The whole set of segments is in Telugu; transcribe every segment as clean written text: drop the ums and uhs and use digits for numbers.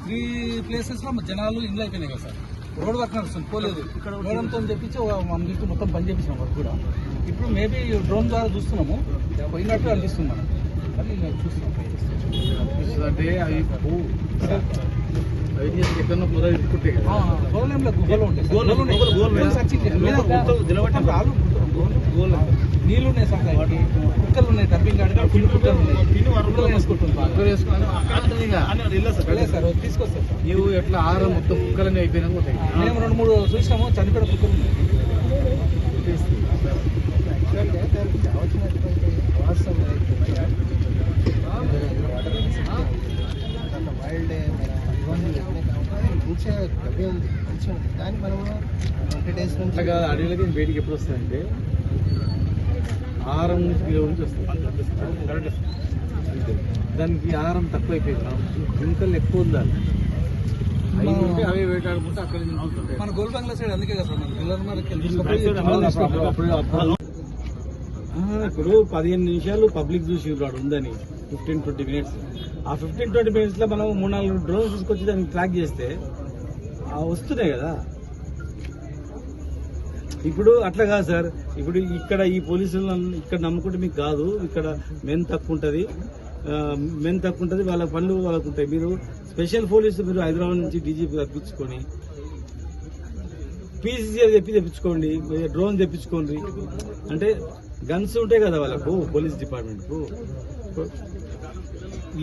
త్రీ ప్లేసెస్ లో జనాలు ఇండ్లు అయిపోయినాయి కదా సార్. రోడ్ వర్క్ నడుస్తుంది, పోలేదు. ఇక్కడ రోడంతో చెప్పించి 1 వీక్ మొత్తం పని చేపించాం వర్క్ కూడా. ఇప్పుడు మేబీ డ్రోన్ ద్వారా చూస్తున్నాము, పోయినట్టు అనిపిస్తుంది మనం. కానీ చూస్తున్నాం అంటే అవి ఎక్కడో పొద ఇరుక్కుంటే గోలు ఉంటాయి, నీళ్ళు ఉన్నాయి సార్, కుక్కలు ఉన్నాయి, డబ్బింగ్ ఫుల్ కుక్కలు ఉన్నాయి, సార్ తీసుకొస్తారు. నీవు ఎట్లా ఆహారం మొత్తం కుక్కలన్నీ అయిపోయినా పోతాయి. మేము 2-3 చూసినాము, చనిపోయిన కుక్కలు ఉన్నాయి. వైల్డ్ గవి ఉంది, మంచిగా ఉంది. కానీ మనము 20 days నుంచి అడవులకి బయటికి ఎప్పుడు వస్తాయంటే ఆహారం నుంచి వస్తుంది. దానికి ఆహారం తక్కువ అయిపోయింది, జింకలు ఎక్కువ ఉండాలి. అవి వేటాడుకుంటే అక్కడ మన గోల్బంగ్లా సైడ్ అందుకే కదా సార్ ఇప్పుడు 15 నిమిషాలు పబ్లిక్ చూసి ఉందని 15-20 minutes. ఆ 15-20 minutes లో మనం 3-4 డ్రోన్స్ తీసుకొచ్చి దాన్ని ట్రాక్ చేస్తే వస్తున్నాయి కదా. ఇప్పుడు అట్లా కాదు సార్. ఇప్పుడు ఇక్కడ ఈ పోలీసులు ఇక్కడ నమ్ముకుంటే మీకు కాదు. ఇక్కడ మెన్ తక్కువ ఉంటుంది, వాళ్ళ పనులు వాళ్ళకు ఉంటాయి. మీరు స్పెషల్ పోలీసు మీరు హైదరాబాద్ నుంచి డీజీపీ తెప్పించుకొని, పీసీసీఆర్ తెప్పించుకోండి, డ్రోన్ తెప్పించుకోండి. అంటే గన్స్ ఉంటాయి కదా వాళ్ళకు, పోలీస్ డిపార్ట్మెంట్కు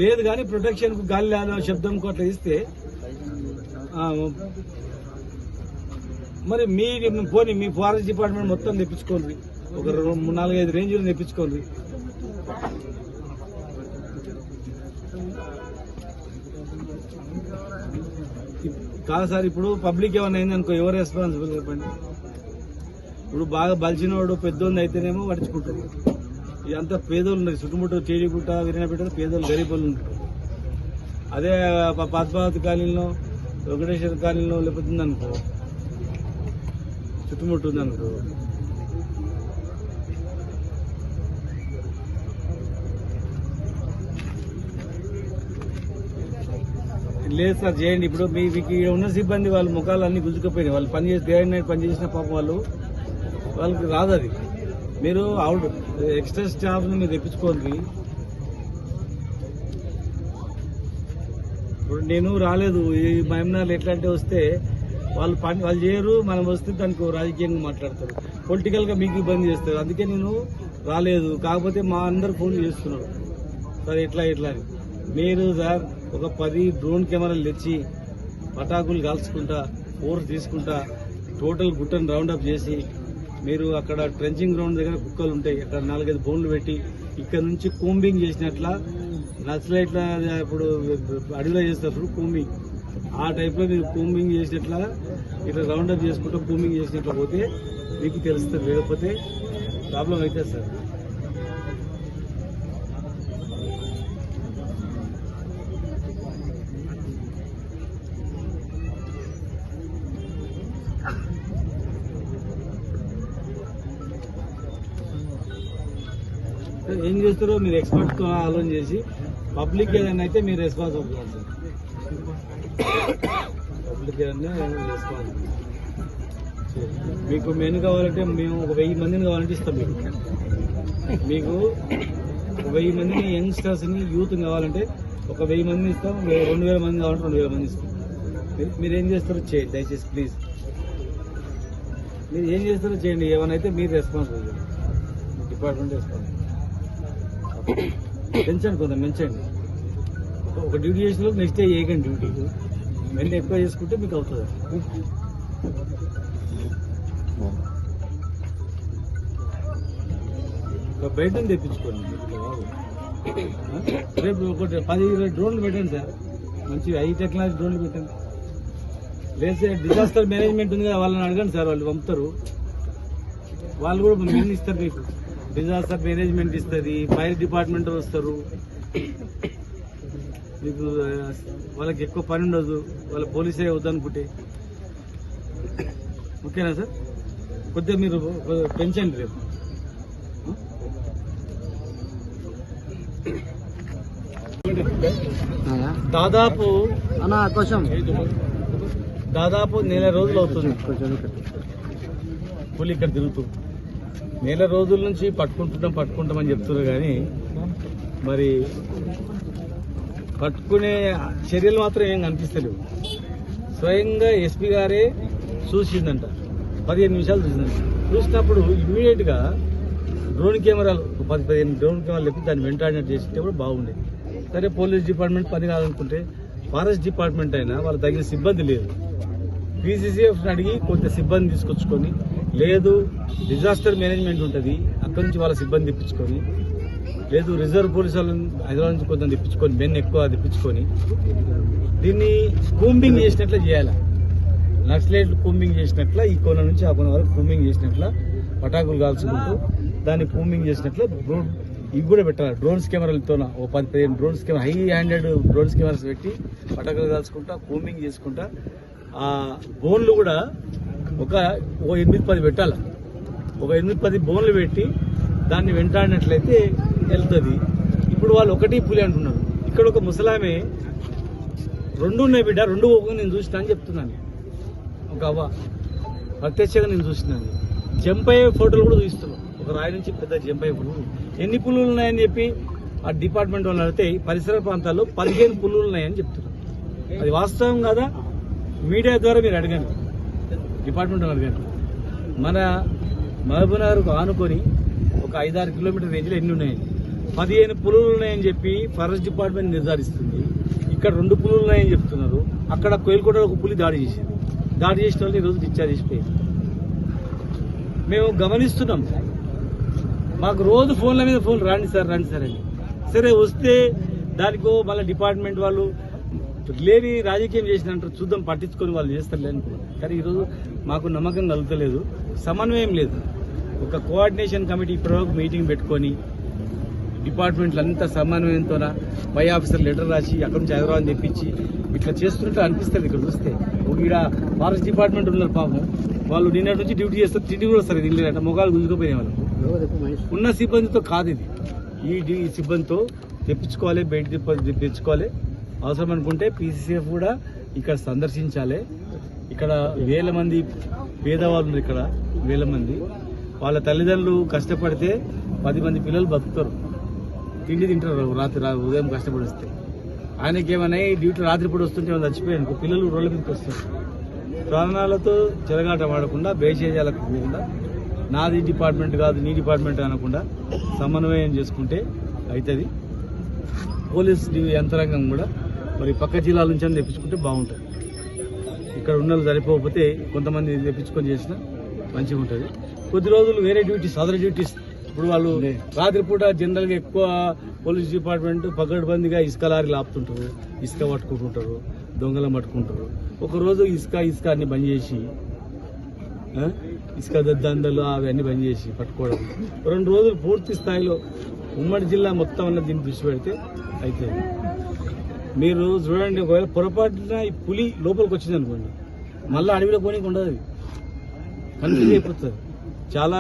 లేదు. కానీ ప్రొటెక్షన్కు గాలి శబ్దంకు అట్లా ఇస్తే మరి పోనీ మీ ఫారెస్ట్ డిపార్ట్మెంట్ మొత్తం తెప్పించుకోండి, ఒక 4-5 రేంజ్లు తెప్పించుకోండి. కాదు సార్, ఇప్పుడు పబ్లిక్ ఏమైనా అయిందనుకో ఎవరు రెస్పాన్సిబుల్ చెప్పండి. ఇప్పుడు బాగా బలిచినవాడు పెద్దోళ్ళు అయితేనేమో పట్టించుకుంటారు. ఇదంతా పేదోళ్ళు ఉన్నారు, చుట్టుముట్టు చేడిగుట్ట వీరనపేట పేదోళ్ళు గరీబులు ఉంటారు. అదే పద్మావతి కాలనీలో, వెంకటేశ్వర కాలనీలో లేకపోతే ఉందనుకో, చుట్టుముట్టు ఉందనుకో, లేదు సార్ చేయండి. ఇప్పుడు మీకు ఉన్న సిబ్బంది వాళ్ళ ముఖాలు అన్ని గుంజుకపోయినాయి. వాళ్ళు పని చేసి డే అండ్ నైట్ పని చేసిన పాపం వాళ్ళకి రాదు. అది మీరు అవుట్ ఎక్స్ట్రా స్టాఫ్ని మీరు తెప్పించుకోండి. ఇప్పుడు నేను రాలేదు, ఈ మహమ్నార్లు ఎట్లా అంటే వస్తే వాళ్ళు చేయరు, మనం వస్తే దానికి రాజకీయంగా మాట్లాడతారు, పొలిటికల్గా మీకు ఇబ్బంది చేస్తారు. అందుకే నేను రాలేదు. కాకపోతే మా అందరు ఫోన్ చేస్తున్నారు సార్ ఎట్లా అని. మీరు సార్ ఒక 10 డ్రోన్ కెమెరాలు తెచ్చి పటాకులు కాల్చుకుంటా, ఫోర్స్ తీసుకుంటా, టోటల్ గుట్టను రౌండప్ చేసి, మీరు అక్కడ ట్రెంచింగ్ గ్రౌండ్ దగ్గర కుక్కలు ఉంటాయి, అక్కడ 4-5 బోన్లు పెట్టి ఇక్కడ నుంచి కూంబింగ్ చేసినట్లా, నక్సలైట్ల ఇప్పుడు అడవిలో చేస్తారు కూంబింగ్, ఆ టైప్లో మీరు కూంబింగ్ చేసినట్లా ఇట్లా రౌండప్ చేసుకుంటూ కూంబింగ్ చేసినట్లా పోతే మీకు తెలుస్తుంది. లేకపోతే ప్రాబ్లం అవుతుంది సార్. ఏం చేస్తారో మీరు ఎక్స్పర్ట్తో ఆలోచన చేసి పబ్లిక్ ఏదైనా అయితే మీరు రెస్పాన్సిబుల్ సార్. పబ్లిక్ ఏదైనా రెస్పాన్సిబుల్. మీకు మెను కావాలంటే మేము ఒక 1000 మందిని కావాలంటే ఇస్తాం. మీకు 1000 మందిని యంగ్స్టర్స్ని యూత్ని కావాలంటే ఒక 1000 మందిని ఇస్తాం. 2000 మంది కావాలంటే 2000 మంది ఇస్తాం. మీరు ఏం చేస్తారో చేయండి దయచేసి ప్లీజ్. మీరు ఏం చేస్తారో చేయండి. ఏమైనా అయితే మీరు రెస్పాన్సిబుల్, డిపార్ట్మెంట్ రెస్పాన్సిబుల్. పెంచండి, కొంత పెంచండి. ఒక డ్యూటీ చేసిన నెక్స్ట్ డే చేయకండి డ్యూటీ. వెంటనే ఎక్కువ చేసుకుంటే మీకు అవుతుంది. బయట తెప్పించుకోండి. రేపు ఒకటి 10-20 డ్రోన్లు పెట్టండి సార్, మంచి హై టెక్నాలజీ డ్రోన్లు పెట్టండి. లేదు సార్ డిజాస్టర్ మేనేజ్మెంట్ ఉంది కదా, వాళ్ళని అడగండి సార్, వాళ్ళు పంపుతారు. వాళ్ళు కూడా మెయిన్ ఇస్తారు మీకు. డిజాస్టర్ మేనేజ్మెంట్ ఇస్తుంది, ఫైర్ డిపార్ట్మెంట్ వస్తారు. మీకు వాళ్ళకి ఎక్కువ పని ఉండదు, వాళ్ళ పోలీసే వద్దనుకుంటే. ఓకేనా సార్? కొద్దిగా మీరు పెంచండి రేపు. దాదాపు కొంచెం దాదాపు నెల రోజులు అవుతుంది పులి ఇక్కడ తిరుగుతూ. నెల రోజుల నుంచి పట్టుకుంటామని చెప్తున్నారు కానీ మరి పట్టుకునే చర్యలు మాత్రం ఏం కనిపిస్తలేవు. స్వయంగా ఎస్పీ గారే చూసిందంట, 15 నిమిషాలు చూసిందంట. చూసినప్పుడు ఇమ్మీడియట్ గా డ్రోన్ కెమెరాలు 10-15 డ్రోన్ కెమెరాలు లేకపోతే దాన్ని వెంటాడినట్టు చేస్తే కూడా బాగుండేది. సరే పోలీస్ డిపార్ట్మెంట్ పని కాదనుకుంటే ఫారెస్ట్ డిపార్ట్మెంట్ అయినా వాళ్ళ తగిన సిబ్బంది లేదు. పీసీసీఎఫ్ అడిగి కొంత సిబ్బంది తీసుకొచ్చుకొని, లేదు డిజాస్టర్ మేనేజ్మెంట్ ఉంటుంది అక్కడి నుంచి వాళ్ళ సిబ్బంది తెప్పించుకొని, లేదు రిజర్వ్ పోలీసు వాళ్ళని హైదరాబాద్ నుంచి కొంత తెప్పించుకొని, మెన్ ఎక్కువ తెప్పించుకొని దీన్ని కూంబింగ్ చేసినట్లే చేయాలి. నక్సలైట్లు కూంబింగ్ చేసినట్ల ఈ కోన నుంచి ఆ కోన వరకు కూంబింగ్ చేసినట్ల పటాకులు కాల్చుకుంటూ దాన్ని కూంబింగ్ చేసినట్ల ఇవి కూడా పెట్టాలి. డ్రోన్స్ కెమెరాలతో 10-15 drones camera, high handed drones cameras పెట్టి పటాకులు కాల్చుకుంటా కూంబింగ్ చేసుకుంటా ఆ బోన్లు కూడా ఒక 8-10 పెట్టాలి. ఒక 8-10 బోన్లు పెట్టి దాన్ని వెంటాడినట్లయితే వెళ్తుంది. ఇప్పుడు వాళ్ళు ఒకటి పులి అంటున్నారు. ఇక్కడ ఒక ముసలామే 2 ఉన్నాయి బిడ్డ, 2 నేను చూసినా అని చెప్తున్నాను. ఒక అవ్వ ప్రత్యక్షంగా నేను చూసినాను. జంప్ అయ్యే ఫోటోలు కూడా చూస్తున్నాను. ఒక రాయి నుంచి పెద్ద జంప్ అయ్యే పులులు, ఎన్ని పులులు ఉన్నాయని చెప్పి ఆ డిపార్ట్మెంట్ వాళ్ళు అడిగితే పరిసర ప్రాంతాల్లో 15 పులులు ఉన్నాయని చెప్తున్నారు. అది వాస్తవం కదా? మీడియా ద్వారా మీరు అడగండి, డిపార్ట్మెంట్ అడగండి. మన మహబూబ్నగర్కు ఆనుకొని ఒక 5-6 కిలోమీటర్ రేంజ్లో ఎన్ని ఉన్నాయని, 15 పులులు ఉన్నాయని చెప్పి ఫారెస్ట్ డిపార్ట్మెంట్ నిర్ధారిస్తుంది. ఇక్కడ 2 పులులు ఉన్నాయని చెప్తున్నారు. అక్కడ కోయిల్కోటలో ఒక పులి దాడి చేసింది. దాడి చేసిన వాళ్ళు ఈరోజు డిశ్చార్జ్ చేసిపోయింది. మేము గమనిస్తున్నాం. మాకు రోజు ఫోన్ల మీద ఫోన్, రండి సార్ అని. సరే వస్తే దానికో మళ్ళీ డిపార్ట్మెంట్ వాళ్ళు లేని రాజకీయం చేసినంటారు, చూద్దాం పట్టించుకొని వాళ్ళు చేస్తారులే అనుకున్నాం. కానీ ఈరోజు మాకు నమ్మకం కలుగుతలేదు, సమన్వయం లేదు. ఒక కోఆర్డినేషన్ కమిటీ ఇప్పటివరకు మీటింగ్ పెట్టుకొని డిపార్ట్మెంట్లు అంతా సమన్వయంతో పై ఆఫీసర్ లెటర్ రాసి అక్కడి నుంచి హైదరాబాద్ తెప్పించి ఇట్లా చేస్తున్నట్టు అనిపిస్తుంది. ఇక్కడ చూస్తే ఇక్కడ ఫారెస్ట్ డిపార్ట్మెంట్ ఉన్నారు పాపం, వాళ్ళు నిన్నటి నుంచి డ్యూటీ చేస్తారు, తిండి కూడా వస్తారు. ఇది లేదంటే మొగాలు గుంజుకుపోయే వాళ్ళు ఉన్న సిబ్బందితో కాదు ఇది. ఈ సిబ్బందితో తెప్పించుకోవాలి, బయట తెప్పించుకోవాలి. అవసరం అనుకుంటే పీసీసీఎఫ్ కూడా ఇక్కడ సందర్శించాలి. ఇక్కడ 1000 మంది పేదవాళ్ళు, ఇక్కడ 1000 మంది వాళ్ళ తల్లిదండ్రులు కష్టపడితే 10 మంది పిల్లలు బతుకుతారు, తిండి తింటారు. రాత్రి ఉదయం కష్టపడిస్తే ఆయనకి ఏమైనా డ్యూటీ రాత్రిపూట వస్తుంటే ఏమైనా చచ్చిపోయాను పిల్లలు రోడ్ల మీదకి వస్తారు. ప్రాణాలతో చెలగాట వాడకుండా, బేషేజాలకు పోకుండా, నాది డిపార్ట్మెంట్ కాదు నీ డిపార్ట్మెంట్ అనకుండా సమన్వయం చేసుకుంటే అవుతుంది. పోలీస్ యంత్రాంగం కూడా మరి పక్క జిల్లాల నుంచి అని తెప్పించుకుంటే బాగుంటుంది. ఇక్కడ ఉన్న సరిపోకపోతే కొంతమంది తెప్పించుకొని చేసినా మంచిగా ఉంటుంది. కొద్ది రోజులు వేరే డ్యూటీస్, అదర్ డ్యూటీస్. ఇప్పుడు వాళ్ళు రాత్రిపూట జనరల్గా ఎక్కువ పోలీస్ డిపార్ట్మెంట్ పగడ్బందీగా ఇసుక లారీలు ఆపుతుంటారు, ఇసుక పట్టుకుంటుంటారు, దొంగలు పట్టుకుంటారు. ఒకరోజు ఇసుక అన్ని బంద్ చేసి, ఇసుక దందలు అవన్నీ బంద్ చేసి పట్టుకోవడం. 2 రోజులు పూర్తి స్థాయిలో ఉమ్మడి జిల్లా మొత్తం అన్న దీన్ని దృష్టి పెడితే అయితే మీరు చూడండి. ఒకవేళ పొరపాటున ఈ పులి లోపలికి వచ్చింది అనుకోండి, మళ్ళీ అడవిలో పోనీకి ఉండదు, అది కన్ఫ్యూజ్ అయిపోతుంది. చాలా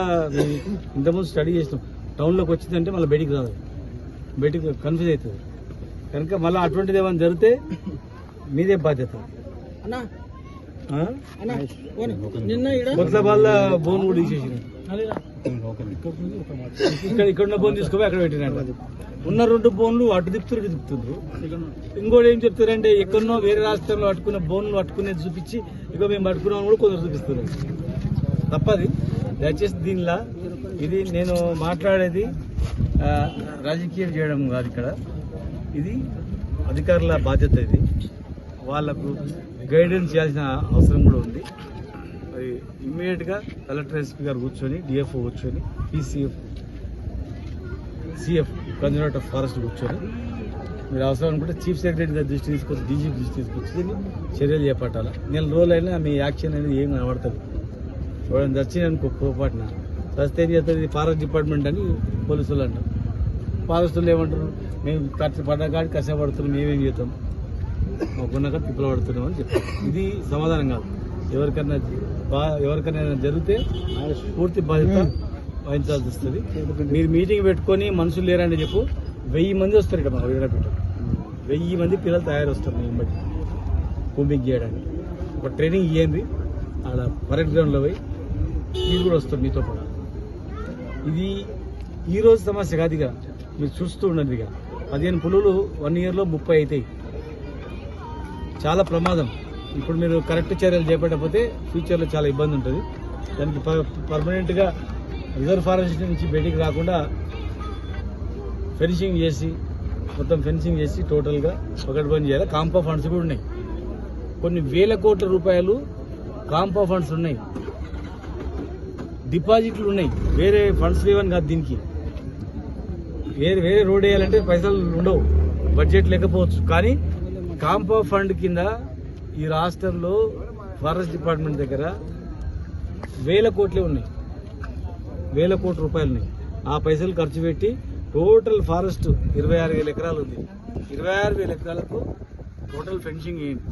ఇంతకుముందు స్టడీ చేసినాం. టౌన్లోకి వచ్చిందంటే మళ్ళీ బయటికి రాదు, బయటికి కన్ఫ్యూజ్ అవుతుంది. కనుక మళ్ళీ అటువంటిది ఏమైనా జరిగితే మీదే బాధ్యత. కొత్తబాళ్ళ బోన్ కూడా తీసేసిన, ఇక్కడ బోన్ తీసుకోపోయి అక్కడ పెట్టినట్టు. ఉన్న 2 బోన్లు అటు తిప్పుతుండ్రు. ఇంకోటి ఏం చెప్తారంటే ఎక్కడనో వేరే రాష్ట్రంలో పట్టుకున్న బోన్లు పట్టుకునేది చూపించి ఇక మేము పట్టుకున్నాం కూడా కొందరు చూపిస్తున్నారు. తప్పది. దయచేసి దీనిలా ఇది నేను మాట్లాడేది రాజకీయం చేయడం కాదు. ఇక్కడ ఇది అధికారుల బాధ్యత. ఇది వాళ్లకు గైడెన్స్ చేయాల్సిన అవసరం కూడా ఉంది. మరి ఇమ్మీడియట్గా కలెక్టర్ ఎస్పీ గారు కూర్చొని, డిఎఫ్ఓ కూర్చొని, సిఎఫ్ కన్జర్వేటర్ ఆఫ్ ఫారెస్ట్ కూర్చొని మీరు అవసరం అనుకుంటే చీఫ్ సెక్రటరీ గారి దృష్టి తీసుకొచ్చి, డీజీపీ దృష్టి తీసుకొచ్చి దీన్ని చర్యలు చేపట్టాలి. 4 రోజులైనా మీ యాక్షన్ అనేది ఏం కనబడుతుంది. చూడండి వచ్చింది అనుకో పొరపాటున వస్తే ఏం చేస్తుంది, ఫారెస్ట్ డిపార్ట్మెంట్ అని పోలీసులు అంటారు. ఫారెస్ట్ వాళ్ళు ఏమంటారు, మేము పడ్డకాడికి కష్టపడుతున్నాం, మేమేం చేస్తాం, మాకున్న కాడ తిప్పలు పడుతున్నాం అని చెప్తాం. ఇది సమాధానం కాదు. ఎవరికైనా జరిగితే పూర్తి బాధ్యత వహించాల్సి వస్తుంది. మీరు మీటింగ్ పెట్టుకొని మనుషులు లేరని చెప్పు, 1000 మంది వస్తారు ఇక్కడ మా వీరపేట 1000 మంది పిల్లలు తయారు వస్తారు మేము బట్టి కూంబింగ్ చేయడానికి. ఒక ట్రైనింగ్ ఇవ్వండి ఆడ పరేడ్ గ్రౌండ్లో పోయి మీరు కూడా వస్తారు మీతో పాటు. ఇది ఈరోజు సమస్య కాదు, ఇక మీరు చూస్తూ ఉండండి. ఇక 15 పులులు 1 ఇయర్లో 30 అవుతాయి. చాలా ప్రమాదం. ఇప్పుడు మీరు కరెక్ట్ చర్యలు చేపట్టకపోతే ఫ్యూచర్లో చాలా ఇబ్బంది ఉంటుంది. దానికి పర్మనెంట్గా రిజర్వ్ ఫారెస్ట్ నుంచి బయటికి రాకుండా ఫెన్సింగ్ చేసి మొత్తం ఫెన్సింగ్ చేసి టోటల్గా పకడ్బందీ చేయాలి. కాంపా ఫండ్స్ కూడా ఉన్నాయి, కొన్ని వేల కోట్ల రూపాయలు కాంపా ఫండ్స్ ఉన్నాయి, డిపాజిట్లు ఉన్నాయి. వేరే ఫండ్స్ లేవని కాదు, దీనికి వేరే రోడ్ వేయాలంటే పైసలు ఉండవు, బడ్జెట్ లేకపోవచ్చు. కానీ కాంపా ఫండ్ కింద ఈ రాష్ట్రంలో ఫారెస్ట్ డిపార్ట్మెంట్ దగ్గర వేల కోట్లే ఉన్నాయి, వేల కోట్ల రూపాయలు ఉన్నాయి. ఆ పైసలు ఖర్చు పెట్టి టోటల్ ఫారెస్ట్ 26,000 ఎకరాలు ఉంది. 26,000 ఎకరాలకు టోటల్ ఫెన్సింగ్ వేయండి,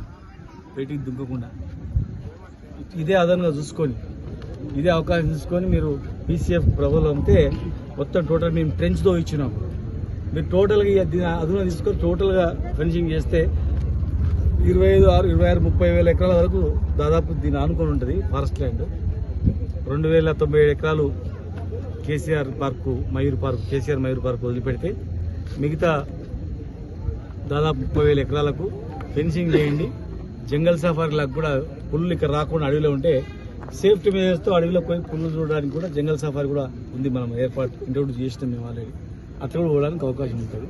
బయటికి దుంకకుండా. ఇదే అదనంగా చూసుకొని, ఇదే అవకాశం చూసుకొని మీరు పీసీఎఫ్ ప్రభుత్వం అమ్మితే మొత్తం టోటల్ మేము ట్రెంచ్తో ఇచ్చినాం. మీరు టోటల్గా అదనంగా తీసుకొని టోటల్గా ఫెన్సింగ్ చేస్తే 25, 26, 30,000 ఎకరాల వరకు దాదాపు దీన్ని ఆనుకొని ఉంటుంది ఫారెస్ట్ ల్యాండ్. 2,097 ఎకరాలు KCR park, Mayur park, KCR Mayur park వదిలిపెడితే మిగతా దాదాపు 30,000 ఎకరాలకు ఫెన్సింగ్ చేయండి. జంగల్ సఫారీలకు కూడా పుల్లు ఇక్కడ రాకుండా అడవిలో ఉంటే సేఫ్టీ మెజర్స్తో అడవిలో పోయి పుల్లు చూడడానికి కూడా జంగల్ సఫారీ కూడా ఉంది. మనం ఏర్పాటు ఇంట్రొడ్యూస్ చేసినాం మేము ఆల్రెడీ. అట్లా కూడా పోవడానికి అవకాశం ఉంటుంది.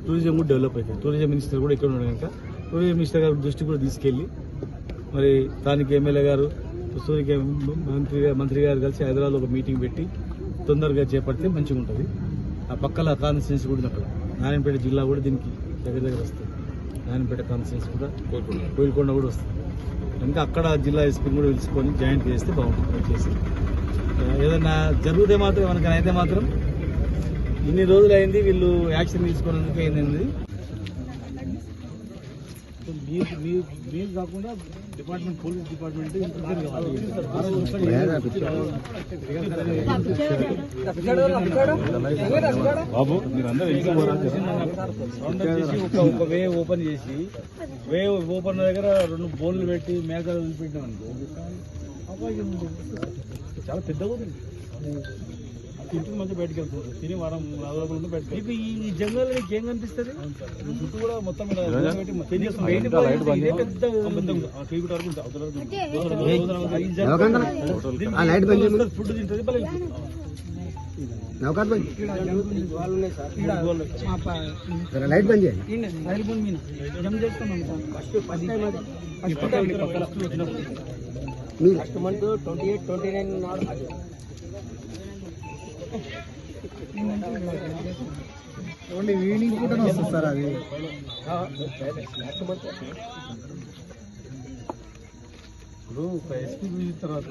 టూరిజం కూడా డెవలప్ అవుతుంది. టూరిజం మినిస్టర్ కూడా ఇక్కడ ఉన్నాడు కనుక టూరిజం మినిస్టర్ గారి దృష్టి కూడా తీసుకెళ్ళి మరి స్థానిక ఎమ్మెల్యే గారు, సూర్య మంత్రి గారు కలిసి హైదరాబాద్లో ఒక మీటింగ్ పెట్టి తొందరగా చేపడితే మంచిగా ఉంటుంది. ఆ పక్కల కాన్స్టిట్యున్సీ కూడా ఉంది, అక్కడ నారాయణపేట జిల్లా కూడా దీనికి దగ్గర వస్తుంది. నారాయణపేట కాన్స్టిట్యున్సీ కూడా కోయిల్కొండ కూడా వస్తుంది. ఇంకా అక్కడ జిల్లా ఎస్పీ కూడా పిలుచుకొని జాయింట్ చేస్తే బాగుంటుంది. చేసి ఏదైనా జరిగితే మాత్రం మనకైనా అయితే మాత్రం ఇన్ని రోజులు అయింది వీళ్ళు యాక్షన్ తీసుకోవడానికి ఏంటంది. మీరు కాకుండా డిపార్ట్మెంట్, పోలీస్ డిపార్ట్మెంట్ బాబు మీరందరూ ఒక వే ఓపెన్ చేసి, వే ఓపెన్ దగ్గర 2 బోన్లు పెట్టి మేకలు వదిలిపెట్టాం అనుకో, చాలా పెద్దగా ఉంది. ఇంటికి మంచిగా బయటకు వెళ్తుంది, తిని వారం రోజులు బయటకు. ఈ జంగల్ నీకు ఏం కనిపిస్తుంది? చుట్టూ కూడా మొత్తం ఫుడ్ తింటుంది. లైట్ బంద్ చేయండి. నెక్స్ట్ మంత్ 28, 29 నాడు ఓన్లీ ఈవినింగ్ కూడా వస్తుంది సార్ అది. ఇప్పుడు ఎస్పీ తర్వాత